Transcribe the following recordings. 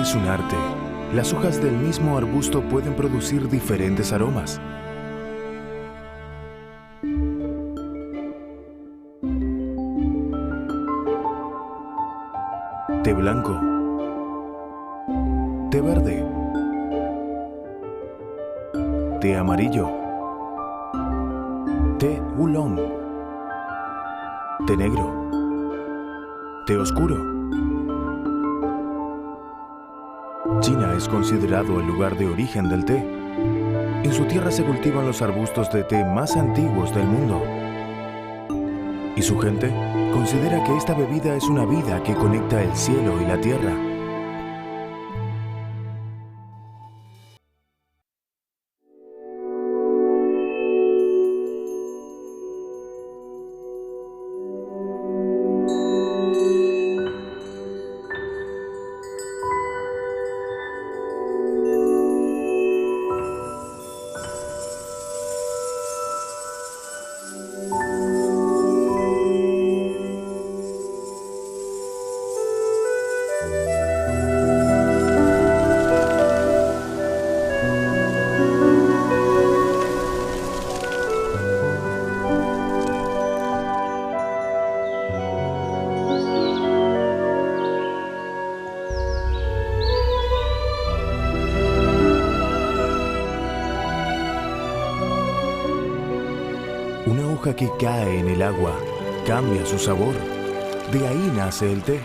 es un arte. Las hojas del mismo arbusto pueden producir diferentes aromas. Té blanco, té verde, té amarillo, té oolong, té negro, té oscuro. China es considerado el lugar de origen del té. En su tierra se cultivan los arbustos de té más antiguos del mundo. Y su gente considera que esta bebida es una vida que conecta el cielo y la tierra. Una hoja que cae en el agua cambia su sabor. De ahí nace el té.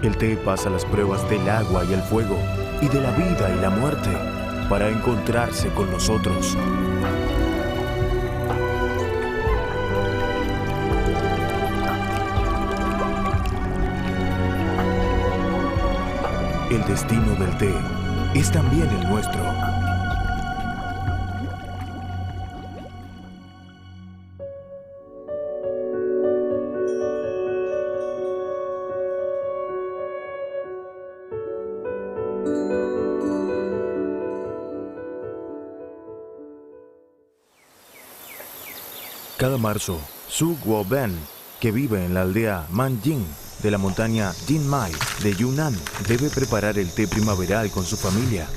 El té pasa las pruebas del agua y el fuego, y de la vida y la muerte, para encontrarse con nosotros. El destino del té es también el nuestro. Cada marzo, Su Guoben, que vive en la aldea Manjing de la montaña Jinmai de Yunnan, debe preparar el té primaveral con su familia.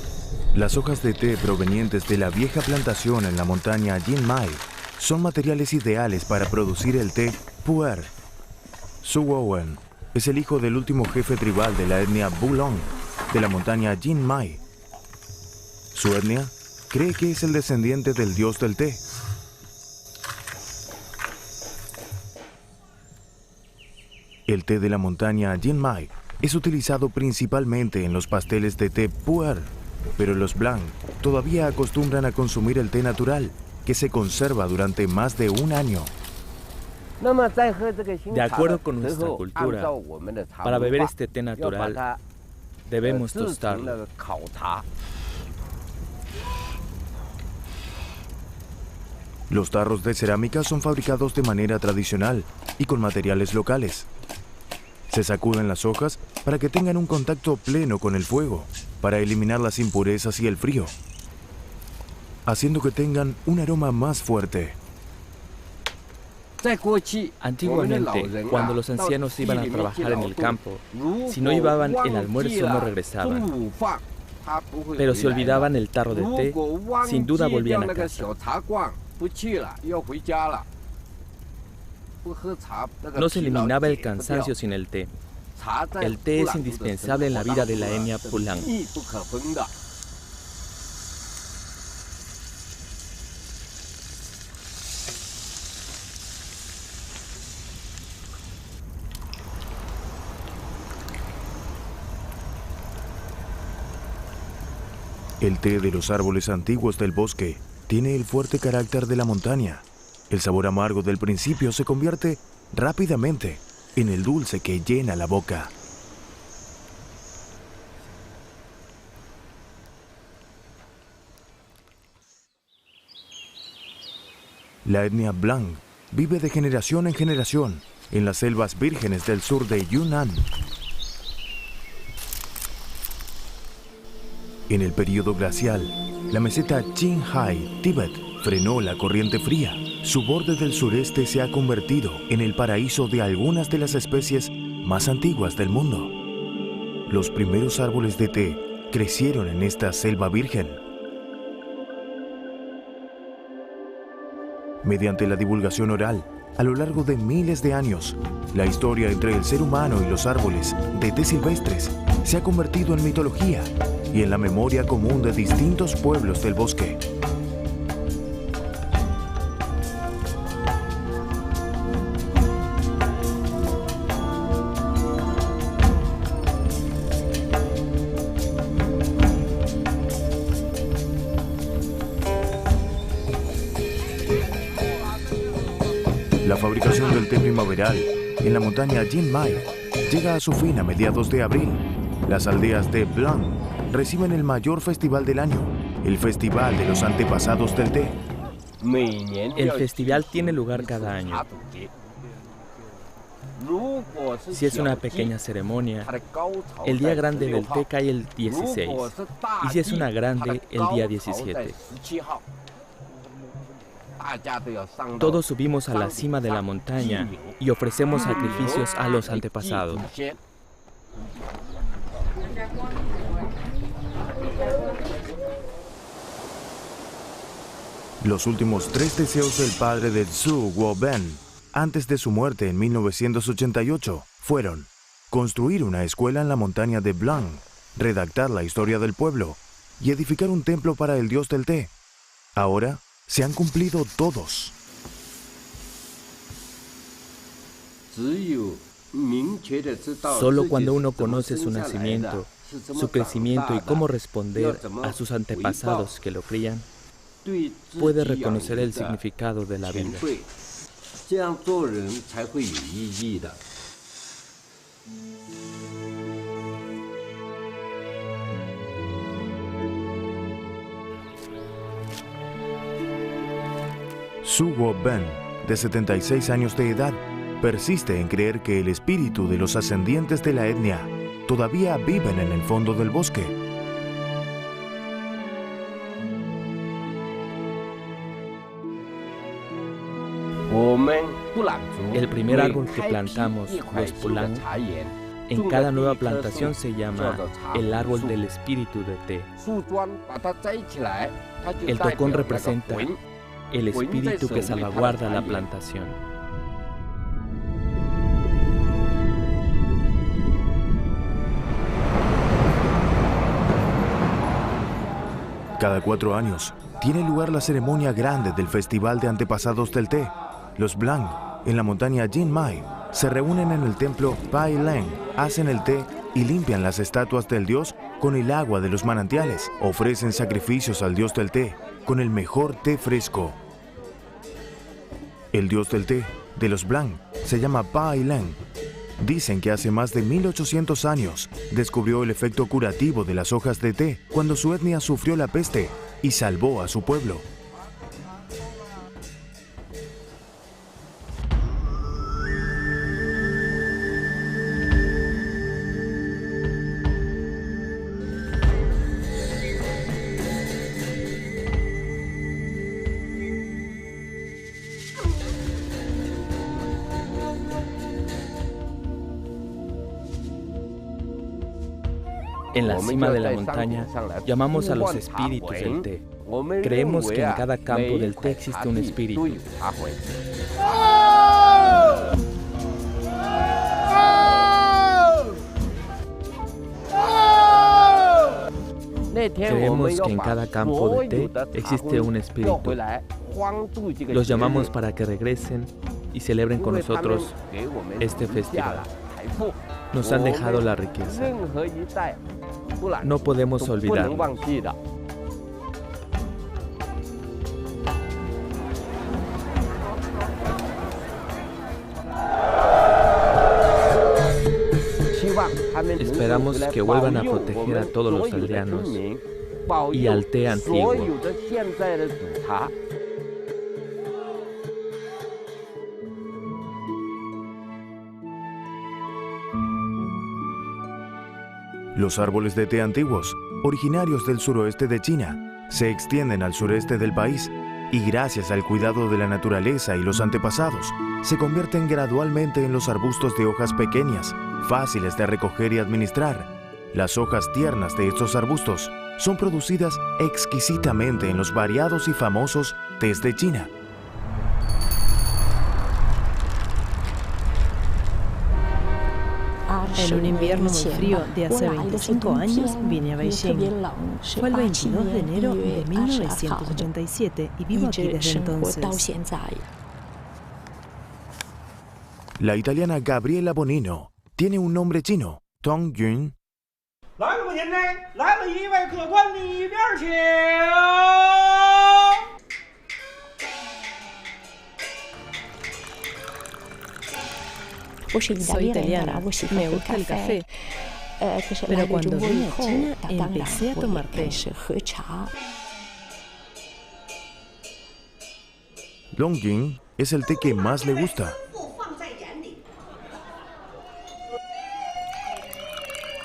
Las hojas de té provenientes de la vieja plantación en la montaña Jinmai son materiales ideales para producir el té pu'er. Su Guoben es el hijo del último jefe tribal de la etnia Bulong de la montaña Jinmai. Su etnia cree que es el descendiente del dios del té. El té de la montaña Jinmai es utilizado principalmente en los pasteles de té pu'er, pero los Blanc todavía acostumbran a consumir el té natural, que se conserva durante más de un año. De acuerdo con nuestra cultura, para beber este té natural, debemos tostarlo. Los tarros de cerámica son fabricados de manera tradicional y con materiales locales. Se sacuden las hojas para que tengan un contacto pleno con el fuego, para eliminar las impurezas y el frío, haciendo que tengan un aroma más fuerte. Antiguamente, cuando los ancianos iban a trabajar en el campo, si no llevaban el almuerzo no regresaban. Pero si olvidaban el tarro de té, sin duda volvían a casa. No se eliminaba el cansancio sin el té. El té es indispensable en la vida de la etnia Pulang. El té de los árboles antiguos del bosque tiene el fuerte carácter de la montaña. El sabor amargo del principio se convierte rápidamente en el dulce que llena la boca. La etnia Blanc vive de generación en generación en las selvas vírgenes del sur de Yunnan. En el período glacial, la meseta Qinghai, Tíbet, frenó la corriente fría. Su borde del sureste se ha convertido en el paraíso de algunas de las especies más antiguas del mundo. Los primeros árboles de té crecieron en esta selva virgen. Mediante la divulgación oral, a lo largo de miles de años, la historia entre el ser humano y los árboles de té silvestres se ha convertido en mitología y en la memoria común de distintos pueblos del bosque. La fabricación del té primaveral en la montaña Jinmai llega a su fin a mediados de abril. Las aldeas de Blanc reciben el mayor festival del año, el Festival de los Antepasados del Té. El festival tiene lugar cada año. Si es una pequeña ceremonia, el día grande del té cae el 16, y si es una grande, el día 17. Todos subimos a la cima de la montaña y ofrecemos sacrificios a los antepasados. Los últimos 3 deseos del padre de Zhu Guoben, antes de su muerte en 1988, fueron construir una escuela en la montaña de Blanc, redactar la historia del pueblo y edificar un templo para el dios del té. Ahora se han cumplido todos. Solo cuando uno conoce su nacimiento, su crecimiento y cómo responder a sus antepasados que lo crían, puede reconocer el significado de la vida. Zhu Guoben, de 76 años de edad, persiste en creer que el espíritu de los ascendientes de la etnia todavía viven en el fondo del bosque. El primer árbol que plantamos, los Pulang, en cada nueva plantación se llama el árbol del espíritu de té. El tocón representa el espíritu que salvaguarda la plantación. Cada 4 años tiene lugar la ceremonia grande del Festival de Antepasados del Té. Los Blanc, en la montaña Jinmai, se reúnen en el templo Pai Leng, hacen el té y limpian las estatuas del dios con el agua de los manantiales. Ofrecen sacrificios al dios del té con el mejor té fresco. El dios del té de los Blanc se llama Pai Leng. Dicen que hace más de 1800 años descubrió el efecto curativo de las hojas de té cuando su etnia sufrió la peste y salvó a su pueblo. En la cima de la montaña llamamos a los espíritus del té. Creemos que en cada campo del té existe un espíritu. Creemos que en cada campo de té existe un espíritu. Los llamamos para que regresen y celebren con nosotros este festival. Nos han dejado la riqueza. No podemos olvidarlo. Esperamos que vuelvan a proteger a todos los aldeanos y al té antiguo. Los árboles de té antiguos, originarios del suroeste de China, se extienden al sureste del país y gracias al cuidado de la naturaleza y los antepasados, se convierten gradualmente en los arbustos de hojas pequeñas, fáciles de recoger y administrar. Las hojas tiernas de estos arbustos son producidas exquisitamente en los variados y famosos tés de China. En un invierno muy frío de hace 25 años vine a Beijing. Fue el 22 de enero de 1987 y vivo aquí desde entonces. La italiana Gabriela Bonino tiene un nombre chino, Tong Yun. Soy italiana, me gusta el café, pero cuando vine a China empecé a tomar té. Longjing es el té que más le gusta.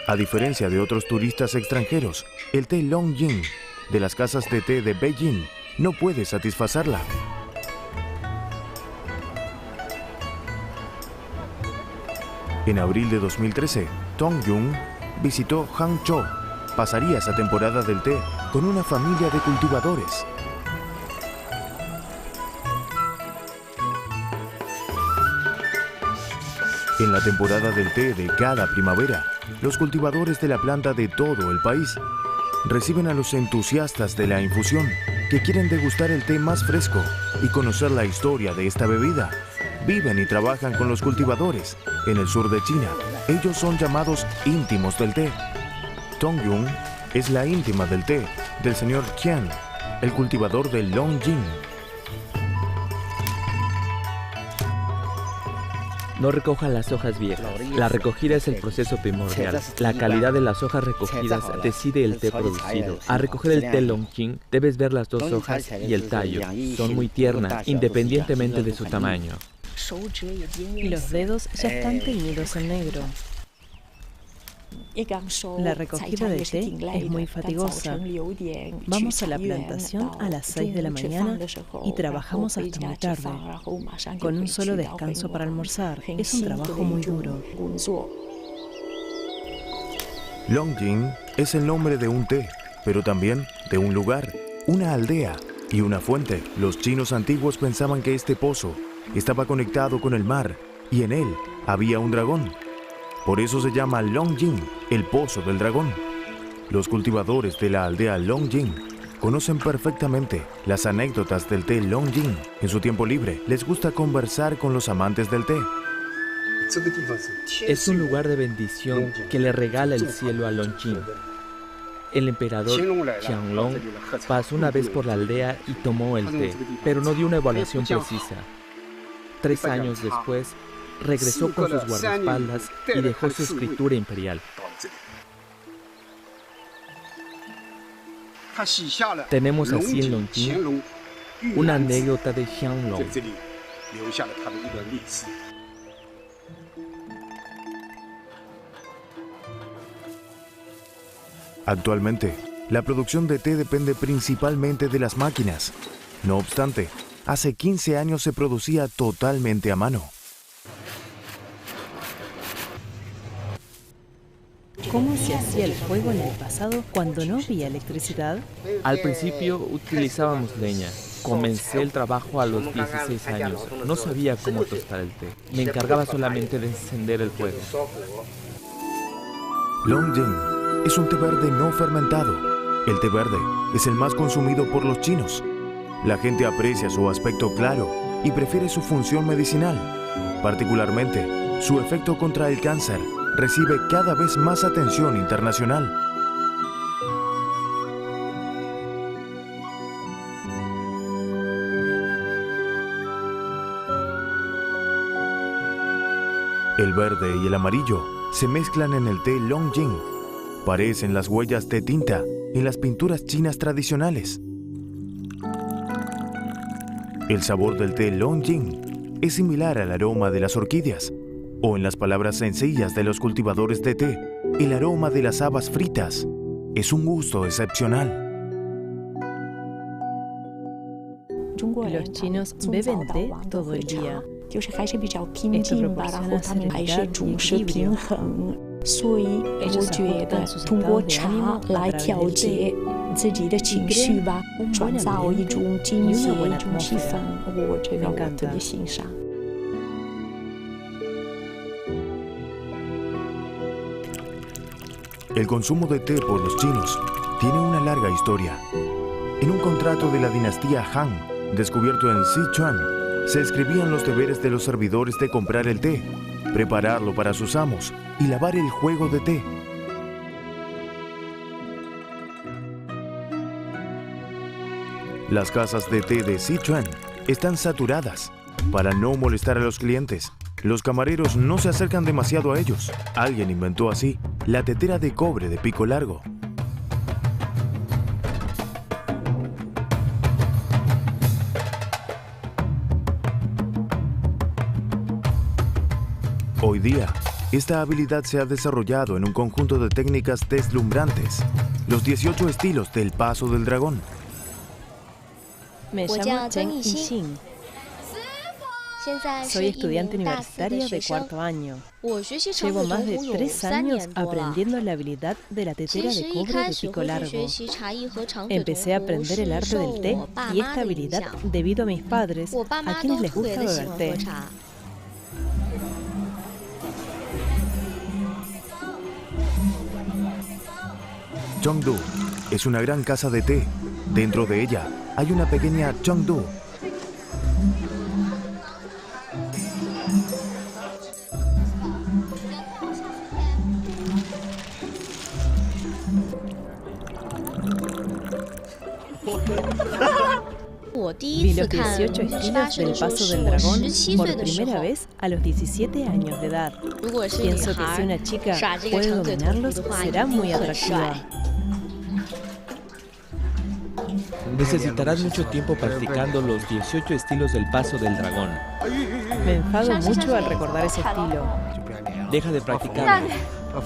A diferencia de otros turistas extranjeros, el té Longjing de las casas de té de Beijing no puede satisfacerla. En abril de 2013, Tong Yun visitó Hangzhou. Pasaría esa temporada del té con una familia de cultivadores. En la temporada del té de cada primavera, los cultivadores de la planta de todo el país reciben a los entusiastas de la infusión que quieren degustar el té más fresco y conocer la historia de esta bebida. Viven y trabajan con los cultivadores en el sur de China. Ellos son llamados íntimos del té. Tong Yun es la íntima del té del señor Qian, el cultivador del Longjing. No recojan las hojas viejas. La recogida es el proceso primordial. La calidad de las hojas recogidas decide el té producido. Al recoger el té Longjing, debes ver las dos hojas y el tallo. Son muy tiernas, independientemente de su tamaño. Los dedos ya están teñidos en negro. La recogida de té es muy fatigosa. Vamos a la plantación a las 6 de la mañana y trabajamos hasta muy tarde, con un solo descanso para almorzar. Es un trabajo muy duro. Longjing es el nombre de un té, pero también de un lugar, una aldea y una fuente. Los chinos antiguos pensaban que este pozo estaba conectado con el mar y en él había un dragón. Por eso se llama Longjing, el pozo del dragón. Los cultivadores de la aldea Longjing conocen perfectamente las anécdotas del té Longjing. En su tiempo libre les gusta conversar con los amantes del té. Es un lugar de bendición que le regala el cielo a Longjing. El emperador Qianlong pasó una vez por la aldea y tomó el té, pero no dio una evaluación precisa. 3 años después, regresó con sus guardaespaldas y dejó su escritura imperial. Tenemos así en Longjing una anécdota de Qianlong. Actualmente, la producción de té depende principalmente de las máquinas. No obstante, hace 15 años se producía totalmente a mano. ¿Cómo se hacía el fuego en el pasado cuando no había electricidad? Al principio utilizábamos leña. Comencé el trabajo a los 16 años. No sabía cómo tostar el té. Me encargaba solamente de encender el fuego. Longjing es un té verde no fermentado. El té verde es el más consumido por los chinos. La gente aprecia su aspecto claro y prefiere su función medicinal. Particularmente, su efecto contra el cáncer recibe cada vez más atención internacional. El verde y el amarillo se mezclan en el té Longjing. Parecen las huellas de tinta en las pinturas chinas tradicionales. El sabor del té Longjing es similar al aroma de las orquídeas, o en las palabras sencillas de los cultivadores de té, el aroma de las habas fritas es un gusto excepcional. Los chinos beben té todo el día. Esto proporciona serenidad y equilibrio. Ellos ajustan sus estados de ánimo a través del té y crean un buen ambiente y una buena atmósfera. Me encanta. El consumo de té por los chinos tiene una larga historia. En un contrato de la dinastía Han, descubierto en Sichuan, se escribían los deberes de los servidores de comprar el té, prepararlo para sus amos y lavar el juego de té. Las casas de té de Sichuan están saturadas. Para no molestar a los clientes, los camareros no se acercan demasiado a ellos. Alguien inventó así la tetera de cobre de pico largo. Hoy día, esta habilidad se ha desarrollado en un conjunto de técnicas deslumbrantes, los 18 estilos del Paso del Dragón. Me llamo Chen Yixin. Soy estudiante universitaria de cuarto año. Llevo más de 3 años aprendiendo la habilidad de la tetera de cobre de pico largo. Empecé a aprender el arte del té y esta habilidad debido a mis padres, a quienes les gusta beber té. Chengdu es una gran casa de té. Dentro de ella hay una pequeña Chengdu. Vi los 18 estilos del Paso del Dragón por primera vez a los 17 años de edad. Pienso que si una chica puede dominarlos, será muy atractiva. Necesitarás mucho tiempo practicando los 18 estilos del Paso del Dragón. Me enfado mucho al recordar ese estilo. Deja de practicarlo.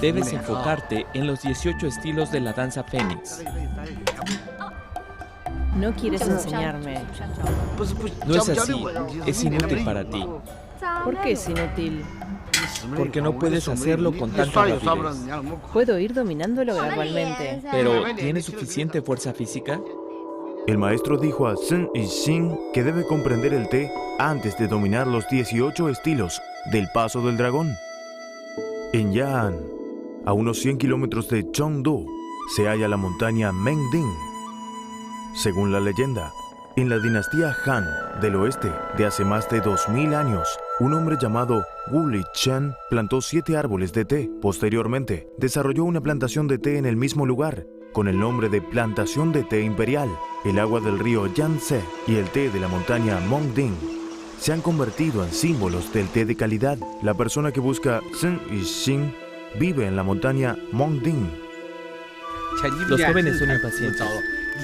Debes enfocarte en los 18 estilos de la danza Fénix. No quieres enseñarme. No es así. Es inútil para ti. ¿Por qué es inútil? Porque no puedes hacerlo con tanta rapidez. Puedo ir dominándolo gradualmente. Pero, ¿tienes suficiente fuerza física? El maestro dijo a Chen Yixin que debe comprender el té antes de dominar los 18 estilos del Paso del Dragón. En Ya'an, a unos 100 kilómetros de Chengdu, se halla la montaña Mengding. Según la leyenda, en la dinastía Han del oeste de hace más de 2000 años, un hombre llamado Wu Lichen plantó 7 árboles de té. Posteriormente, desarrolló una plantación de té en el mismo lugar, con el nombre de Plantación de Té Imperial. El agua del río Yangtze y el té de la montaña Mengding se han convertido en símbolos del té de calidad. La persona que busca Chen Yixin vive en la montaña Mengding. Los jóvenes son impacientes.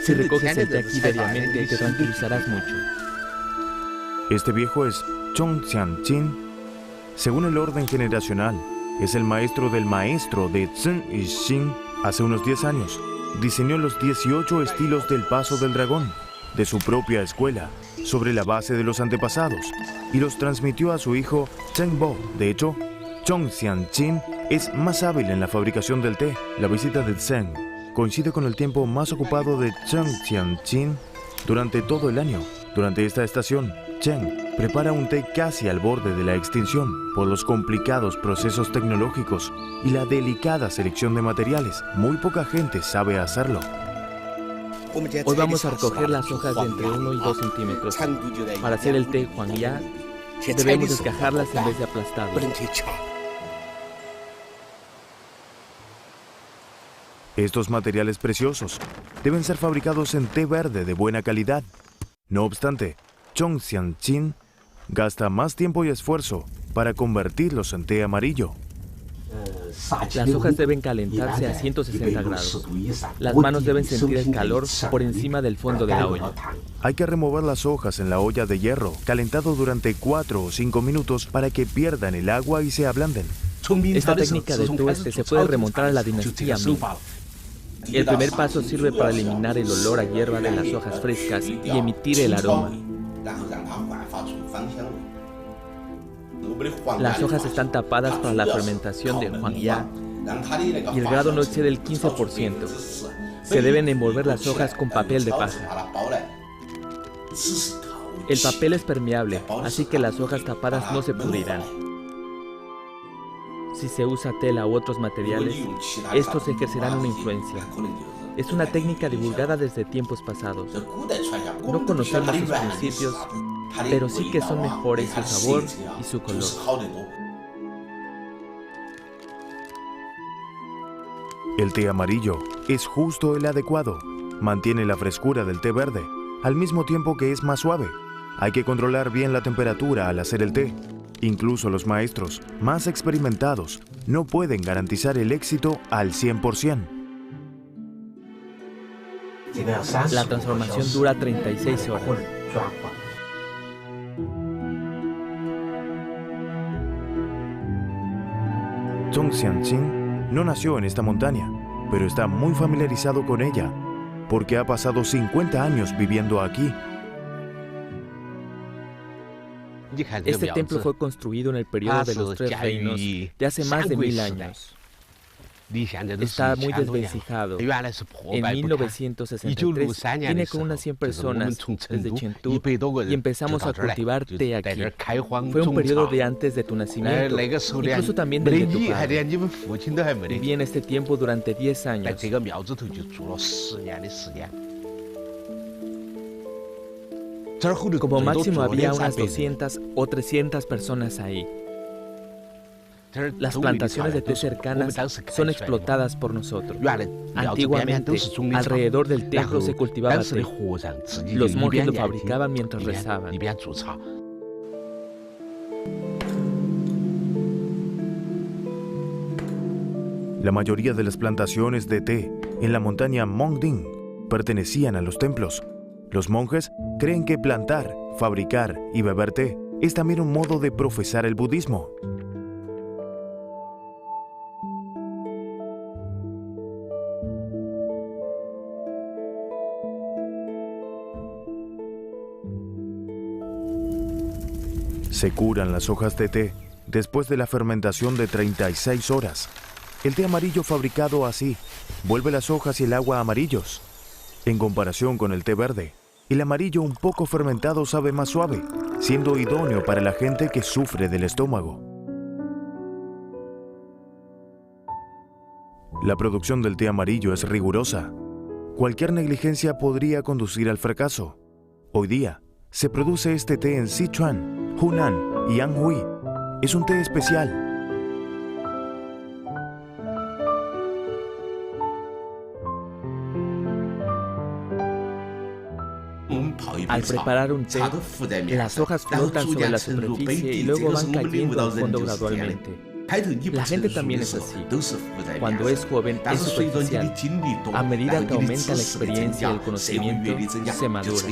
Si recoges el té aquí diariamente, te tranquilizarás mucho. Este viejo es Chong Xianqin. Según el orden generacional, es el maestro del maestro de Chen Yixin. Hace unos 10 años, diseñó los 18 estilos del Paso del Dragón de su propia escuela, sobre la base de los antepasados, y los transmitió a su hijo Chen Bo. De hecho, Chong Xianqin es más hábil en la fabricación del té. La visita de Zheng coincide con el tiempo más ocupado de Chong Xianqin durante todo el año. Durante esta estación, Chen prepara un té casi al borde de la extinción por los complicados procesos tecnológicos y la delicada selección de materiales. Muy poca gente sabe hacerlo. Hoy vamos a recoger las hojas de entre 1 y 2 centímetros. Para hacer el té Huangya, debemos desgajarlas en vez de aplastarlas. Estos materiales preciosos deben ser fabricados en té verde de buena calidad. No obstante, Chong Xianqin gasta más tiempo y esfuerzo para convertirlos en té amarillo. Las hojas deben calentarse a 160 grados. Las manos deben sentir el calor por encima del fondo de la olla. Hay que remover las hojas en la olla de hierro, calentado durante 4 o 5 minutos para que pierdan el agua y se ablanden. Esta técnica de tueste se puede remontar a la dinastía Ming. El primer paso sirve para eliminar el olor a hierba de las hojas frescas y emitir el aroma. Las hojas están tapadas para la fermentación de Huangyá y el grado no excede el 15%. Se deben envolver las hojas con papel de paja. El papel es permeable, así que las hojas tapadas no se pudrirán. Si se usa tela u otros materiales, estos ejercerán una influencia. Es una técnica divulgada desde tiempos pasados. No conocemos sus principios, pero sí que son mejores su sabor y su color. El té amarillo es justo el adecuado. Mantiene la frescura del té verde, al mismo tiempo que es más suave. Hay que controlar bien la temperatura al hacer el té. Incluso los maestros más experimentados no pueden garantizar el éxito al 100%. La transformación dura 36 horas. Zhong Xianqing no nació en esta montaña, pero está muy familiarizado con ella, porque ha pasado 50 años viviendo aquí. Este templo fue construido en el periodo de los Tres Reinos de hace más de 1000 años. Está muy desvencijado. En 1963 vine con unas 100 personas desde Chengdu y empezamos a cultivar té aquí. Fue un periodo de antes de tu nacimiento, incluso también del de tu padre. Viví en este tiempo durante 10 años. Como máximo había unas 200 o 300 personas ahí. Las plantaciones de té cercanas son explotadas por nosotros. Antiguamente, alrededor del templo se cultivaba té. Los monjes lo fabricaban mientras rezaban. La mayoría de las plantaciones de té en la montaña Mongding pertenecían a los templos. Los monjes creen que plantar, fabricar y beber té es también un modo de profesar el budismo. Se curan las hojas de té después de la fermentación de 36 horas. El té amarillo fabricado así vuelve las hojas y el agua amarillos. En comparación con el té verde, el amarillo un poco fermentado sabe más suave, siendo idóneo para la gente que sufre del estómago. La producción del té amarillo es rigurosa. Cualquier negligencia podría conducir al fracaso. Hoy día, se produce este té en Sichuan, Hunan y Anhui. Es un té especial. Al preparar un té, las hojas flotan sobre la superficie y luego van cayendo al fondo gradualmente. La gente también es así. Cuando es joven es superficial. A medida que aumenta la experiencia y el conocimiento, se madura.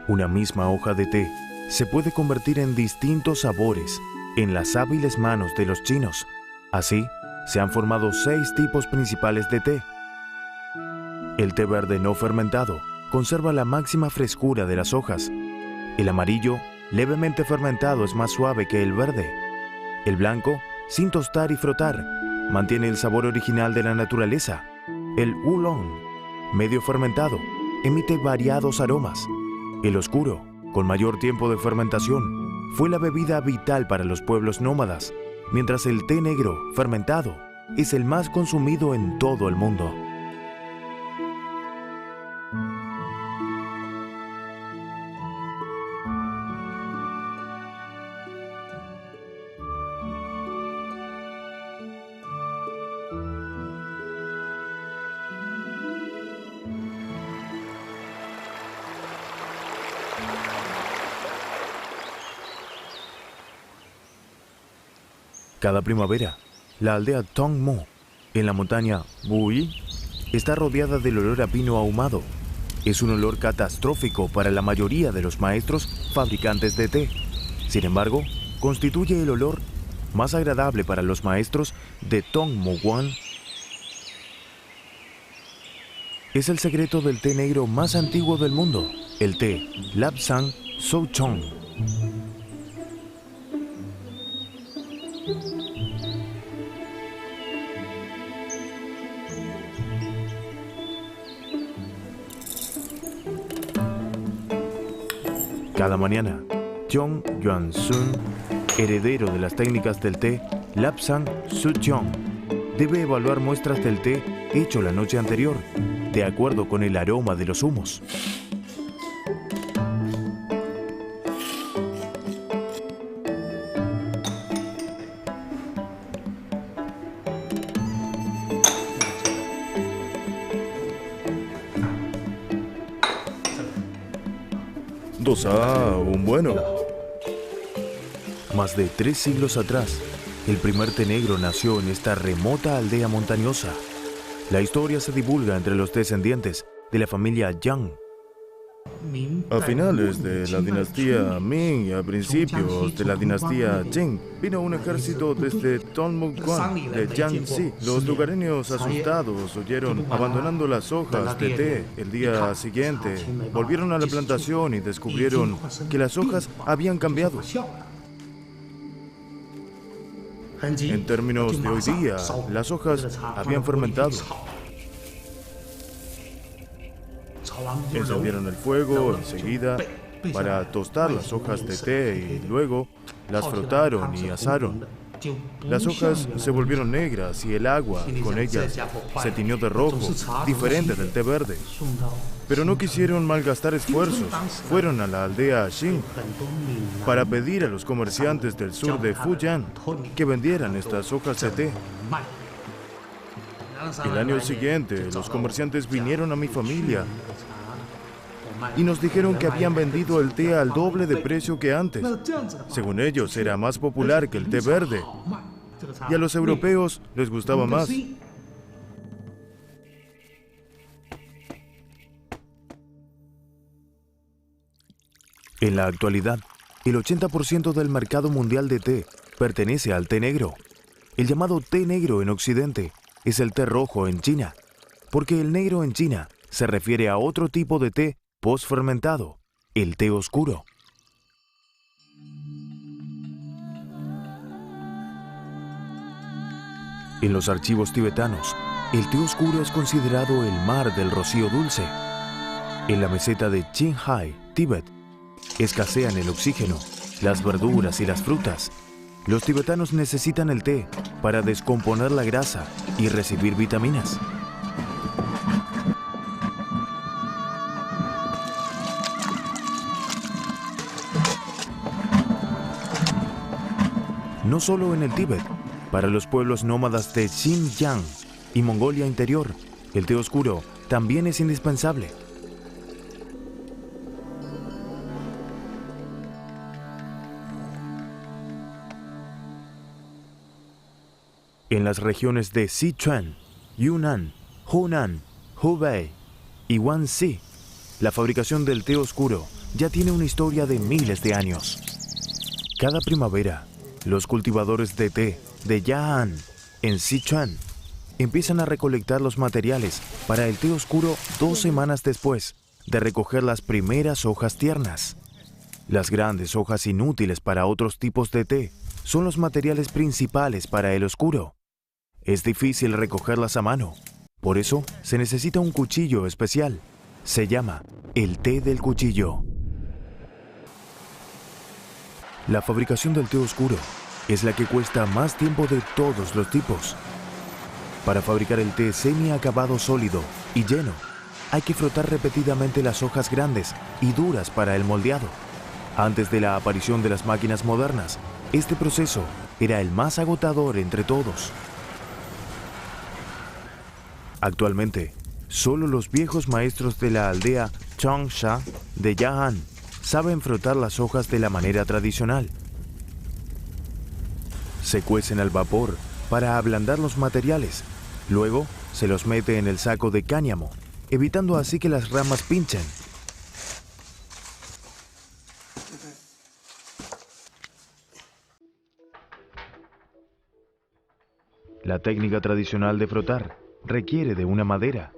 Una misma hoja de té se puede convertir en distintos sabores en las hábiles manos de los chinos. Así, se han formado 6 tipos principales de té. El té verde no fermentado conserva la máxima frescura de las hojas. El amarillo, levemente fermentado, es más suave que el verde. El blanco, sin tostar y frotar, mantiene el sabor original de la naturaleza. El oolong, medio fermentado, emite variados aromas. El oscuro, con mayor tiempo de fermentación, fue la bebida vital para los pueblos nómadas, mientras el té negro, fermentado, es el más consumido en todo el mundo. Cada primavera, la aldea Tongmo, en la montaña Bui, está rodeada del olor a pino ahumado. Es un olor catastrófico para la mayoría de los maestros fabricantes de té. Sin embargo, constituye el olor más agradable para los maestros de Tong Mo Wan. Es el secreto del té negro más antiguo del mundo, el té Lapsang Souchong. Cada mañana, Cheong Yuan-sun, heredero de las técnicas del té Lapsang Souchong, debe evaluar muestras del té hecho la noche anterior, de acuerdo con el aroma de los humos. Un bueno. Más de 3 siglos atrás, el primer té negro nació en esta remota aldea montañosa. La historia se divulga entre los descendientes de la familia Yang. A finales de la dinastía Ming y a principios de la dinastía Qing, vino un ejército desde Tongmuguan de Jiangxi. Los lugareños asustados huyeron abandonando las hojas de té. El día siguiente, volvieron a la plantación y descubrieron que las hojas habían cambiado. En términos de hoy día, las hojas habían fermentado. Encendieron el fuego enseguida para tostar las hojas de té y luego las frotaron y asaron. Las hojas se volvieron negras y el agua con ellas se tiñó de rojo, diferente del té verde. Pero no quisieron malgastar esfuerzos. Fueron a la aldea Xin para pedir a los comerciantes del sur de Fujian que vendieran estas hojas de té. El año siguiente, los comerciantes vinieron a mi familia y nos dijeron que habían vendido el té al doble de precio que antes. Según ellos, era más popular que el té verde. Y a los europeos les gustaba más. En la actualidad, el 80% del mercado mundial de té pertenece al té negro. El llamado té negro en Occidente es el té rojo en China, porque el negro en China se refiere a otro tipo de té post-fermentado, el té oscuro. En los archivos tibetanos, el té oscuro es considerado el mar del rocío dulce. En la meseta de Qinghai, Tíbet, escasean el oxígeno, las verduras y las frutas. Los tibetanos necesitan el té para descomponer la grasa y recibir vitaminas. No solo en el Tíbet, para los pueblos nómadas de Xinjiang y Mongolia Interior, el té oscuro también es indispensable. En las regiones de Sichuan, Yunnan, Hunan, Hubei y Guangxi, la fabricación del té oscuro ya tiene una historia de miles de años. Cada primavera, los cultivadores de té de Ya'an, en Sichuan, empiezan a recolectar los materiales para el té oscuro 2 semanas después de recoger las primeras hojas tiernas. Las grandes hojas inútiles para otros tipos de té son los materiales principales para el oscuro. Es difícil recogerlas a mano, por eso se necesita un cuchillo especial. Se llama el té del cuchillo. La fabricación del té oscuro es la que cuesta más tiempo de todos los tipos. Para fabricar el té semi-acabado sólido y lleno, hay que frotar repetidamente las hojas grandes y duras para el moldeado. Antes de la aparición de las máquinas modernas, este proceso era el más agotador entre todos. Actualmente, solo los viejos maestros de la aldea Changsha de Ya'an saben frotar las hojas de la manera tradicional. Se cuecen al vapor para ablandar los materiales. Luego se los mete en el saco de cáñamo evitando así que las ramas pinchen. La técnica tradicional de frotar requiere de una madera.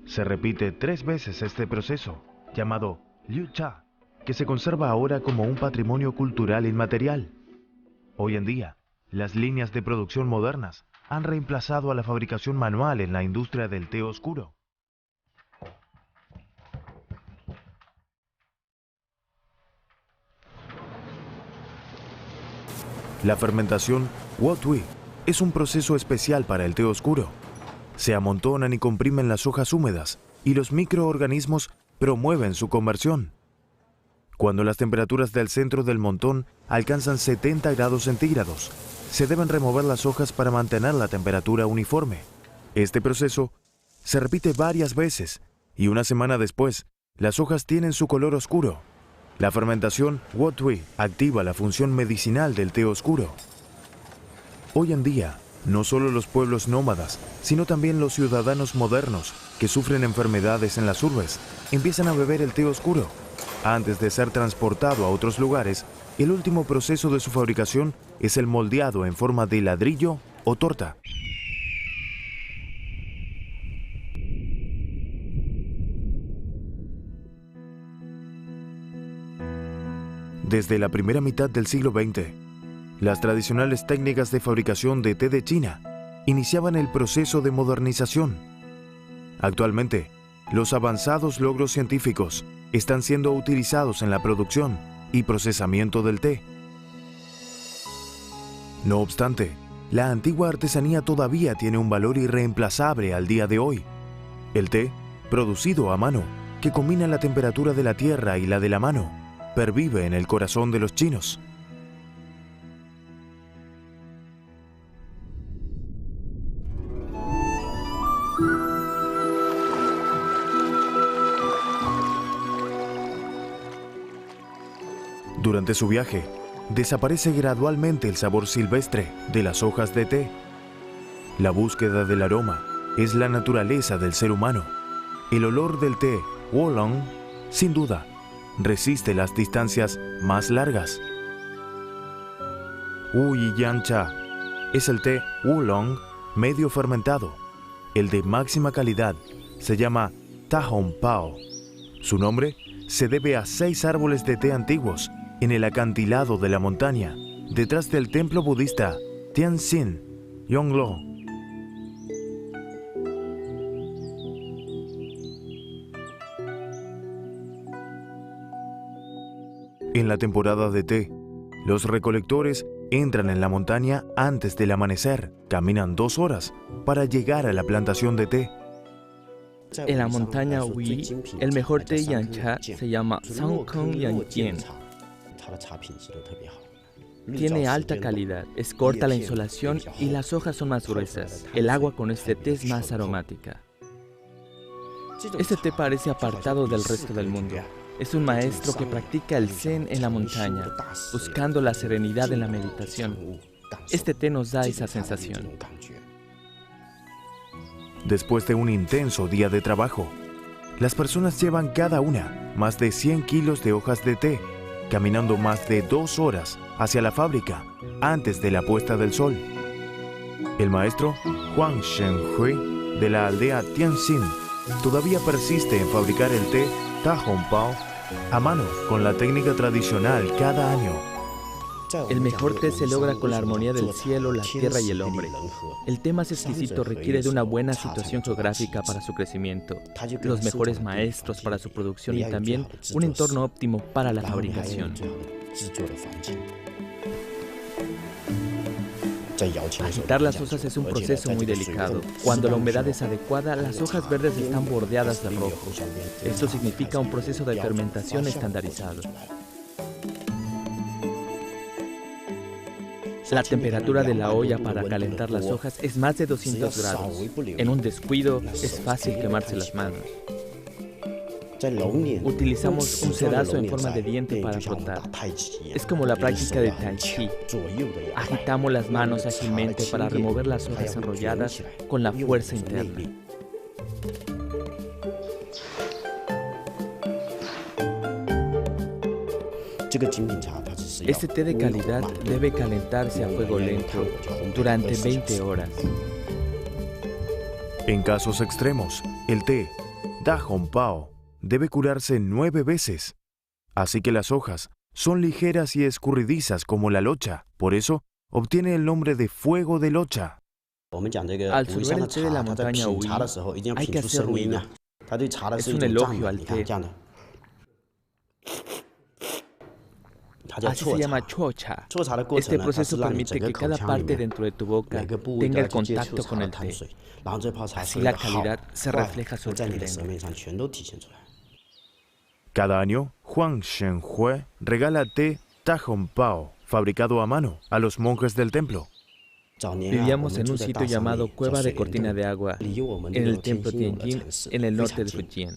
Se repite 3 veces este proceso, llamado Liu Cha, que se conserva ahora como un patrimonio cultural inmaterial. Hoy en día, las líneas de producción modernas han reemplazado a la fabricación manual en la industria del té oscuro. La fermentación Wo Tui es un proceso especial para el té oscuro. Se amontonan y comprimen las hojas húmedas y los microorganismos promueven su conversión. Cuando las temperaturas del centro del montón alcanzan 70 grados centígrados, se deben remover las hojas para mantener la temperatura uniforme. Este proceso se repite varias veces y una semana después, las hojas tienen su color oscuro. La fermentación Wo Tui activa la función medicinal del té oscuro. Hoy en día, no solo los pueblos nómadas, sino también los ciudadanos modernos que sufren enfermedades en las urbes, empiezan a beber el té oscuro. Antes de ser transportado a otros lugares, el último proceso de su fabricación es el moldeado en forma de ladrillo o torta. Desde la primera mitad del siglo XX, las tradicionales técnicas de fabricación de té de China iniciaban el proceso de modernización. Actualmente, los avanzados logros científicos están siendo utilizados en la producción y procesamiento del té. No obstante, la antigua artesanía todavía tiene un valor irreemplazable al día de hoy. El té, producido a mano, que combina la temperatura de la tierra y la de la mano, pervive en el corazón de los chinos. Durante su viaje, desaparece gradualmente el sabor silvestre de las hojas de té. La búsqueda del aroma es la naturaleza del ser humano. El olor del té Oolong, sin duda, resiste las distancias más largas. Huiyan Cha es el té Oolong medio fermentado. El de máxima calidad se llama Ta Hong Pao. Su nombre se debe a 6 árboles de té antiguos en el acantilado de la montaña, detrás del templo budista Tianxin Yonglo. En la temporada de té, los recolectores entran en la montaña antes del amanecer, caminan 2 horas para llegar a la plantación de té. En la montaña Hui, el mejor té Yancha se llama Sangkeng Yanjian. Tiene alta calidad, es corta la insolación y las hojas son más gruesas. El agua con este té es más aromática. Este té parece apartado del resto del mundo. Es un maestro que practica el zen en la montaña, buscando la serenidad en la meditación. Este té nos da esa sensación. Después de un intenso día de trabajo, las personas llevan cada una más de 100 kilos de hojas de té, caminando más de 2 horas hacia la fábrica antes de la puesta del sol. El maestro Huang Shenhui de la aldea Tianxin todavía persiste en fabricar el té Ta Hong Pao a mano con la técnica tradicional cada año. El mejor té se logra con la armonía del cielo, la tierra y el hombre. El té más exquisito requiere de una buena situación geográfica para su crecimiento, los mejores maestros para su producción y también un entorno óptimo para la fabricación. Agitar las hojas es un proceso muy delicado. Cuando la humedad es adecuada, las hojas verdes están bordeadas de rojo. Esto significa un proceso de fermentación estandarizado. La temperatura de la olla para calentar las hojas es más de 200 grados. En un descuido es fácil quemarse las manos. Utilizamos un sedazo en forma de diente para frotar. Es como la práctica de Tai Chi. Agitamos las manos ágilmente para remover las hojas enrolladas con la fuerza interna. Este té de calidad debe calentarse a fuego lento durante 20 horas. En casos extremos, el té Da Hong Pao debe curarse 9 veces. Así que las hojas son ligeras y escurridizas como la locha. Por eso, obtiene el nombre de fuego de locha. Al sorber el té de la montaña Hui, hay que hacer ruido. Es un elogio al té. Así se llama chocha. Este proceso permite que cada parte dentro de tu boca tenga el contacto con el té. Así la calidad se refleja sobre el lengua. Cada año, Huang Shenhue regala té Da Hong Pao, fabricado a mano, a los monjes del templo. Vivíamos en un sitio llamado Cueva de Cortina de Agua, en el templo Tianjin, en el norte de Fujian.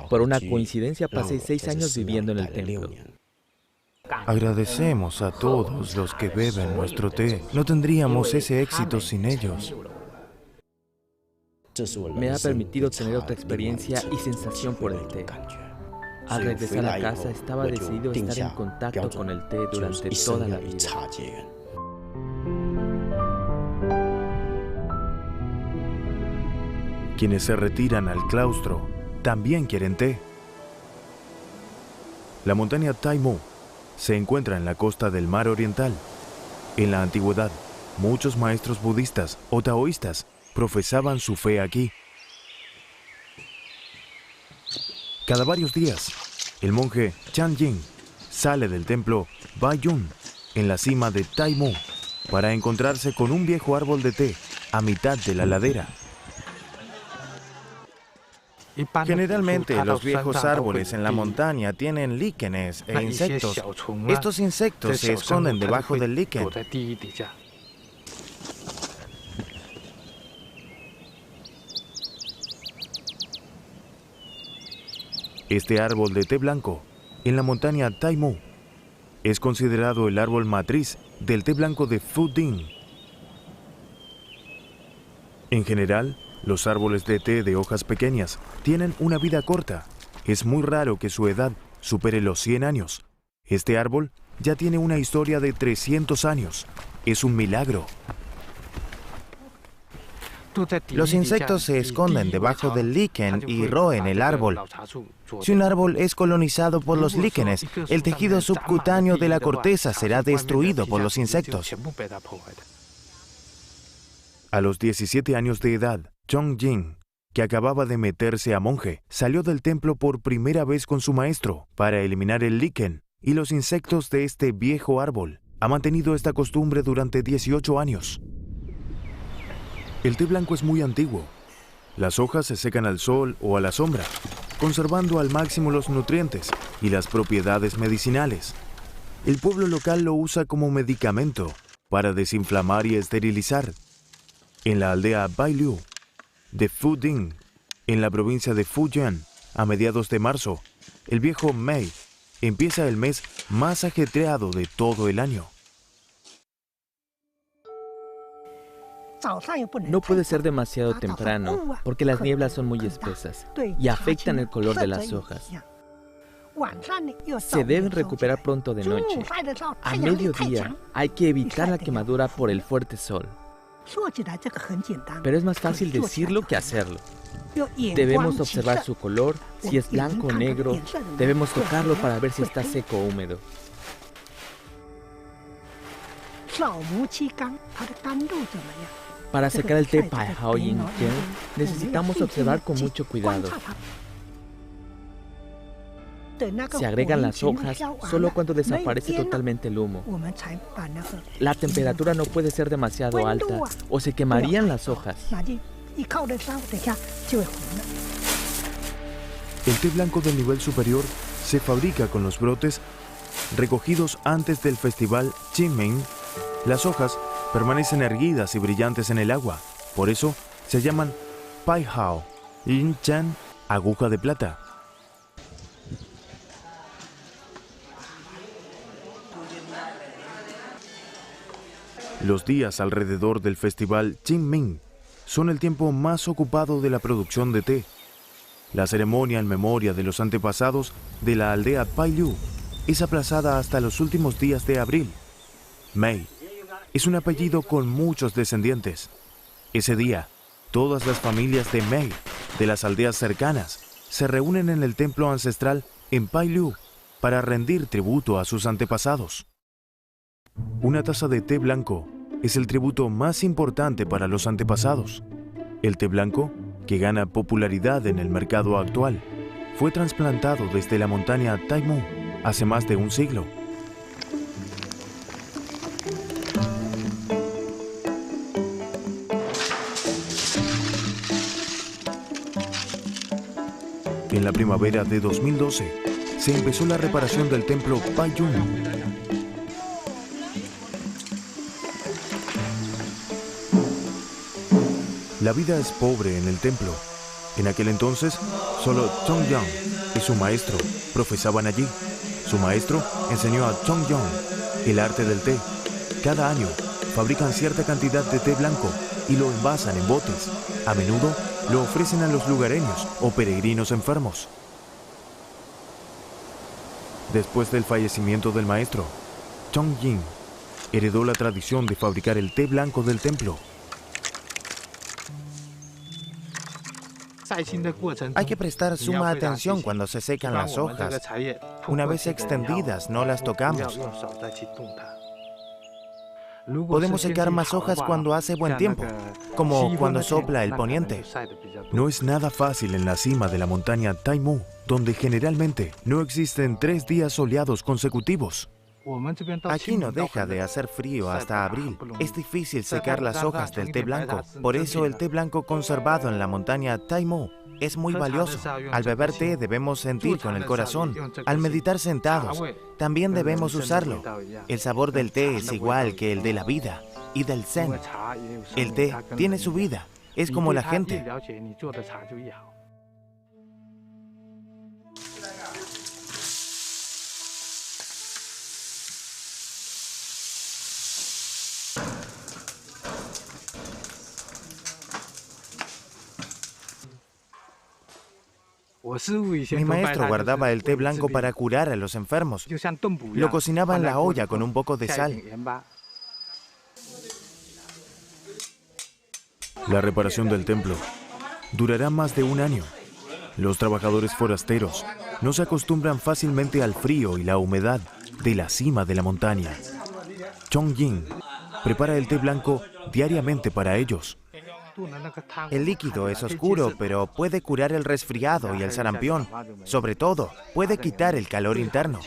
Por una coincidencia pasé 6 años viviendo en el templo. Agradecemos a todos los que beben nuestro té. No tendríamos ese éxito sin ellos. Me ha permitido tener otra experiencia y sensación por el té. Al regresar a casa estaba decidido a estar en contacto con el té durante toda la vida. Quienes se retiran al claustro también quieren té. La montaña Taimu se encuentra en la costa del Mar Oriental. En la antigüedad, muchos maestros budistas o taoístas profesaban su fe aquí. Cada varios días, el monje Chan Jing sale del templo Baiyun en la cima de Taimu para encontrarse con un viejo árbol de té a mitad de la ladera. Generalmente los viejos árboles en la montaña tienen líquenes e insectos. Estos insectos se esconden debajo del líquen. Este árbol de té blanco en la montaña Taimu es considerado el árbol matriz del té blanco de Fuding. En general, los árboles de té de hojas pequeñas tienen una vida corta. Es muy raro que su edad supere los 100 años. Este árbol ya tiene una historia de 300 años. Es un milagro. Los insectos se esconden debajo del líquen y roen el árbol. Si un árbol es colonizado por los líquenes, el tejido subcutáneo de la corteza será destruido por los insectos. A los 17 años de edad, Chong Jing, que acababa de meterse a monje, salió del templo por primera vez con su maestro para eliminar el líquen y los insectos de este viejo árbol. Ha mantenido esta costumbre durante 18 años. El té blanco es muy antiguo. Las hojas se secan al sol o a la sombra, conservando al máximo los nutrientes y las propiedades medicinales. El pueblo local lo usa como medicamento para desinflamar y esterilizar. En la aldea Bailiu de Fuding, en la provincia de Fujian, a mediados de marzo, el viejo Mei empieza el mes más ajetreado de todo el año. No puede ser demasiado temprano porque las nieblas son muy espesas y afectan el color de las hojas. Se deben recuperar pronto de noche. A mediodía hay que evitar la quemadura por el fuerte sol. Pero es más fácil decirlo que hacerlo. Debemos observar su color, si es blanco o negro. Debemos tocarlo para ver si está seco o húmedo. Para secar el té Pai Hao Yin Tian, necesitamos observar con mucho cuidado. Se agregan las hojas solo cuando desaparece totalmente el humo. La temperatura no puede ser demasiado alta o se quemarían las hojas. El té blanco del nivel superior se fabrica con los brotes recogidos antes del festival Qingming Las hojas permanecen erguidas y brillantes en el agua, por eso se llaman Pai Hao, Yin Chan, aguja de plata. Los días alrededor del festival Qingming son el tiempo más ocupado de la producción de té. La ceremonia en memoria de los antepasados de la aldea Pailu es aplazada hasta los últimos días de abril. Mei es un apellido con muchos descendientes. Ese día, todas las familias de Mei, de las aldeas cercanas, se reúnen en el templo ancestral en Pailu para rendir tributo a sus antepasados. Una taza de té blanco es el tributo más importante para los antepasados. El té blanco, que gana popularidad en el mercado actual, fue trasplantado desde la montaña Taimu hace más de un siglo. En la primavera de 2012, se empezó la reparación del templo Baiyun. La vida es pobre en el templo. En aquel entonces, solo Chongyang y su maestro profesaban allí. Su maestro enseñó a Chongyang el arte del té. Cada año fabrican cierta cantidad de té blanco y lo envasan en botes. A menudo lo ofrecen a los lugareños o peregrinos enfermos. Después del fallecimiento del maestro, Chongying heredó la tradición de fabricar el té blanco del templo. Hay que prestar suma atención cuando se secan las hojas. Una vez extendidas, no las tocamos. Podemos secar más hojas cuando hace buen tiempo, como cuando sopla el poniente. No es nada fácil en la cima de la montaña Taimu, donde generalmente no existen 3 días soleados consecutivos. Aquí no deja de hacer frío hasta abril. Es difícil secar las hojas del té blanco. Por eso el té blanco conservado en la montaña Taimu es muy valioso. Al beber té debemos sentir con el corazón. Al meditar sentados, también debemos usarlo. El sabor del té es igual que el de la vida y del zen. El té tiene su vida. Es como la gente. Mi maestro guardaba el té blanco para curar a los enfermos. Lo cocinaba en la olla con un poco de sal. La reparación del templo durará más de 1 año. Los trabajadores forasteros no se acostumbran fácilmente al frío y la humedad de la cima de la montaña. Chongying prepara el té blanco diariamente para ellos. El líquido es oscuro, pero puede curar el resfriado y el sarampión. Sobre todo, puede quitar el calor interno.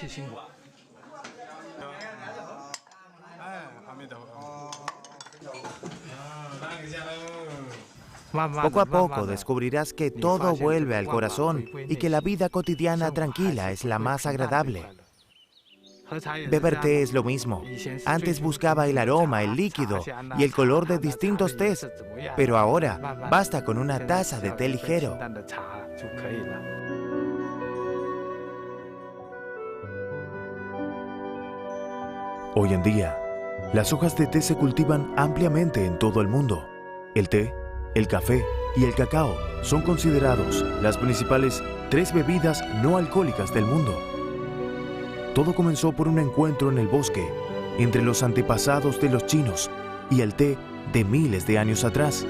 Poco a poco descubrirás que todo vuelve al corazón y que la vida cotidiana tranquila es la más agradable. Beber té es lo mismo. Antes buscaba el aroma, el líquido y el color de distintos tés, pero ahora basta con una taza de té ligero. Hoy en día, las hojas de té se cultivan ampliamente en todo el mundo. El té, el café y el cacao son considerados las principales 3 bebidas no alcohólicas del mundo. Todo comenzó por un encuentro en el bosque entre los antepasados de los chinos y el té de miles de años atrás.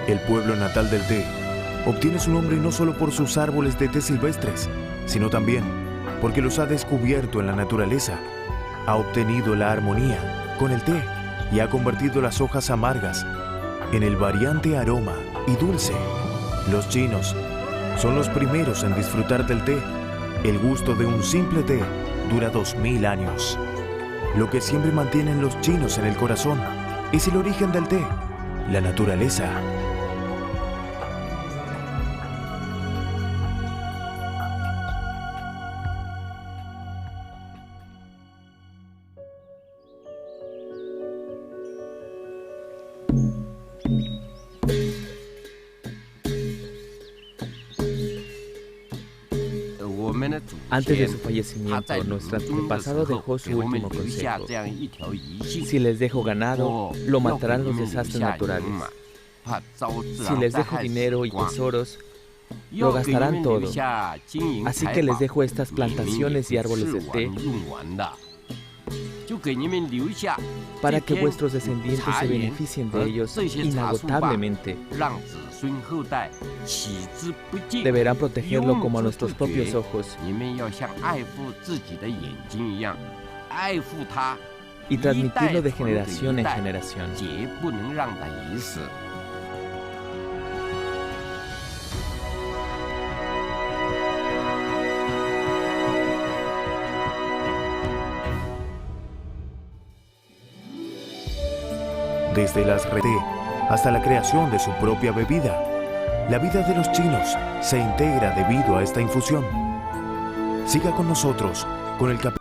El pueblo natal del té obtiene su nombre no solo por sus árboles de té silvestres, sino también porque los ha descubierto en la naturaleza. Ha obtenido la armonía con el té y ha convertido las hojas amargas en el variante aroma y dulce. Los chinos son los primeros en disfrutar del té. El gusto de un simple té dura 2000 años. Lo que siempre mantienen los chinos en el corazón es el origen del té, la naturaleza. Antes de su fallecimiento, nuestro antepasado dejó su último consejo. Si les dejo ganado, lo matarán los desastres naturales. Si les dejo dinero y tesoros, lo gastarán todo. Así que les dejo estas plantaciones y árboles de té para que vuestros descendientes se beneficien de ellos inagotablemente. Deberán protegerlo como a nuestros propios ojos y transmitirlo de generación en generación. Desde las redes hasta la creación de su propia bebida, la vida de los chinos se integra debido a esta infusión. Siga con nosotros con el capítulo